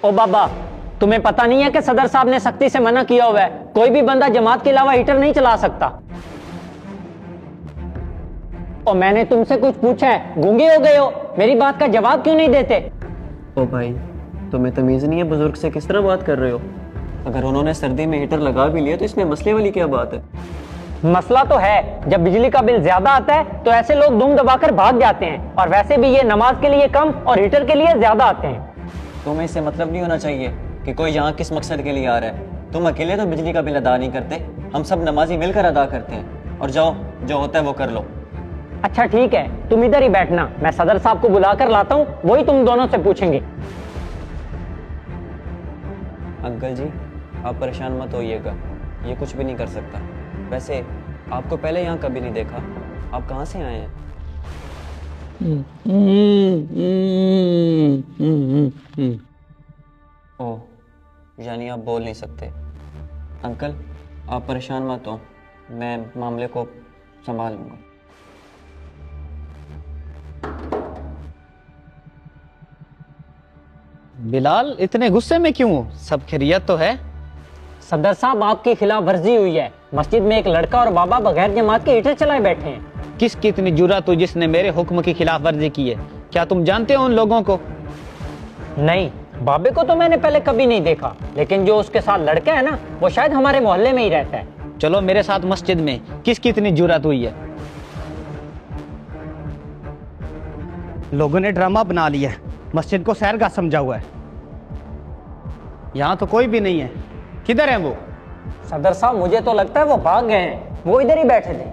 او بابا تمہیں پتہ نہیں ہے کہ صدر صاحب نے سختی سے منع کیا ہوا ہے، کوئی بھی بندہ جماعت کے علاوہ ہیٹر نہیں چلا سکتا۔ اور میں نے تم سے کچھ پوچھا ہے، گونگے ہو گئے ہو، میری بات کا جواب کیوں نہیں دیتے؟ او بھائی تمہیں تمیز نہیں ہے بزرگ سے کس طرح بات کر رہے ہو؟ اگر انہوں نے سردی میں ہیٹر لگا بھی لیا تو اس میں مسئلے والی کیا بات ہے؟ مسئلہ تو ہے، جب بجلی کا بل زیادہ آتا ہے تو ایسے لوگ دم دبا کر بھاگ جاتے ہیں، اور ویسے بھی یہ نماز کے لیے کم اور ہیٹر کے لیے زیادہ آتے ہیں۔ تمہیں اس سے مطلب نہیں ہونا چاہیے کہ کوئی یہاں کس مقصد کے لیے آ رہا ہے۔ تم اکیلے تو بجلی کا بل ادا نہیں کرتے، ہم سب نمازی مل کر ادا کرتے ہیں۔ اور جاؤ جو ہوتا ہے وہ کر لو۔ اچھا ٹھیک ہے، تم ادھر ہی بیٹھنا، میں صدر صاحب کو بلا کر لاتا ہوں، وہی تم دونوں سے پوچھیں گے۔ انکل جی آپ پریشان مت ہوئیے گا، یہ کچھ بھی نہیں کر سکتا۔ ویسے آپ کو پہلے یہاں کبھی نہیں دیکھا، آپ کہاں سے آئے ہیں؟ اوہ یعنی آپ بول نہیں سکتے۔ انکل آپ پریشان مت ہو، میں معاملے کو سنبھال لوں گا۔ بلال اتنے غصے میں کیوں ہو؟ سب خیریت تو ہے؟ صدر صاحب آپ کی خلاف ورزی ہوئی ہے، مسجد میں ایک لڑکا اور بابا بغیر جماعت کے ہیٹر چلائے بیٹھے ہیں۔ کس کی اتنی جرأت ہوئی جس نے میرے حکم کی خلاف ورزی کی ہے؟ کیا تم جانتے ہو ان لوگوں کو؟ نہیں، بابے کو تو میں نے پہلے کبھی نہیں دیکھا، لیکن جو اس کے ساتھ لڑکا ہے نا وہ شاید ہمارے محلے میں ہی رہتا ہے۔ چلو میرے ساتھ مسجد میں، کس کی اتنی جرأت ہوئی ہے؟ لوگوں نے ڈرامہ بنا لیا ہے، مسجد کو سیر گاہ سمجھا ہوا ہے۔ یہاں تو کوئی بھی نہیں ہے، کدھر ہیں وہ؟ صدر صاحب مجھے تو لگتا ہے وہ بھاگ گئے ہیں، وہ ادھر ہی بیٹھے تھے۔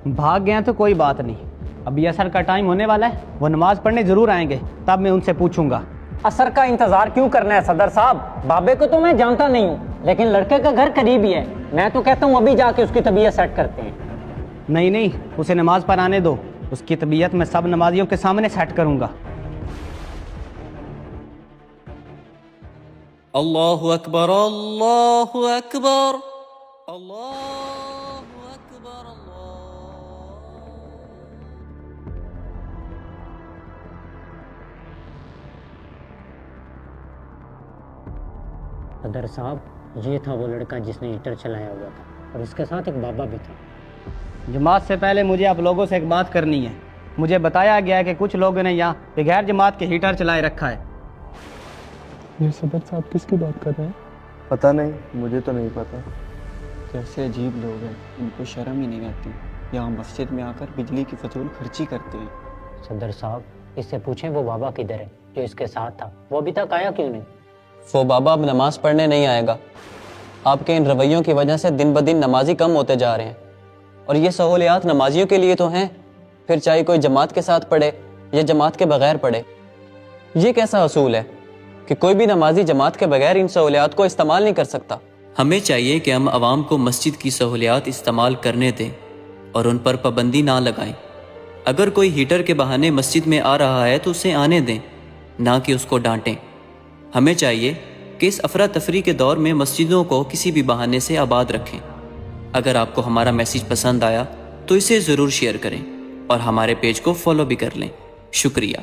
بھاگ گئے ہیں تو کوئی بات نہیں، ابھی عصر کا ٹائم ہونے والا ہے، وہ نماز پڑھنے ضرور آئیں گے، تب میں ان سے پوچھوں گا۔ عصر کا انتظار کیوں کرنا ہے صدر صاحب؟ بابے کو تو میں جانتا نہیں ہوں، لیکن لڑکے کا گھر قریب ہی ہے، میں تو کہتا ہوں ابھی جا کے اس کی طبیعت سیٹ کرتے ہیں۔ نہیں نہیں، اسے نماز پر آنے دو، اس کی طبیعت میں سب نمازیوں کے سامنے سیٹ کروں گا۔ اللہ اکبر اللہ اکبر اللہ اکبر صدر صاحب یہ تھا وہ لڑکا جس نے ہیٹر چلایا ہوا تھا، اور اس کے ساتھ ایک بابا بھی تھا۔ جماعت سے پہلے مجھے آپ لوگوں سے ایک بات کرنی ہے۔ مجھے بتایا گیا ہے کہ کچھ لوگوں نے یہاں بغیر جماعت کے ہیٹر چلائے رکھا ہے۔ یہ صدر صاحب کس کی بات کر رہے ہیں؟ پتہ نہیں، مجھے تو نہیں پتہ۔ کیسے عجیب لوگ ہیں، ان کو شرم ہی نہیں آتی، یہاں مسجد میں آ کر بجلی کی فضول خرچی کرتے ہیں۔ صدر صاحب اس سے پوچھیں وہ بابا کدھر ہے جو اس کے ساتھ تھا، وہ ابھی تک آیا کیوں نہیں؟ وہ بابا اب نماز پڑھنے نہیں آئے گا، آپ کے ان رویوں کی وجہ سے دن بدن نمازی کم ہوتے جا رہے ہیں، اور یہ سہولیات نمازیوں کے لیے تو ہیں، پھر چاہے کوئی جماعت کے ساتھ پڑھے یا جماعت کے بغیر پڑھے۔ یہ کیسا اصول ہے کہ کوئی بھی نمازی جماعت کے بغیر ان سہولیات کو استعمال نہیں کر سکتا؟ ہمیں چاہیے کہ ہم عوام کو مسجد کی سہولیات استعمال کرنے دیں اور ان پر پابندی نہ لگائیں۔ اگر کوئی ہیٹر کے بہانے مسجد میں آ رہا ہے تو اسے آنے دیں، نہ کہ اس کو ڈانٹیں۔ ہمیں چاہیے کہ اس افراتفری کے دور میں مسجدوں کو کسی بھی بہانے سے آباد رکھیں۔ اگر آپ کو ہمارا میسیج پسند آیا تو اسے ضرور شیئر کریں اور ہمارے پیج کو فالو بھی کر لیں۔ شکریہ۔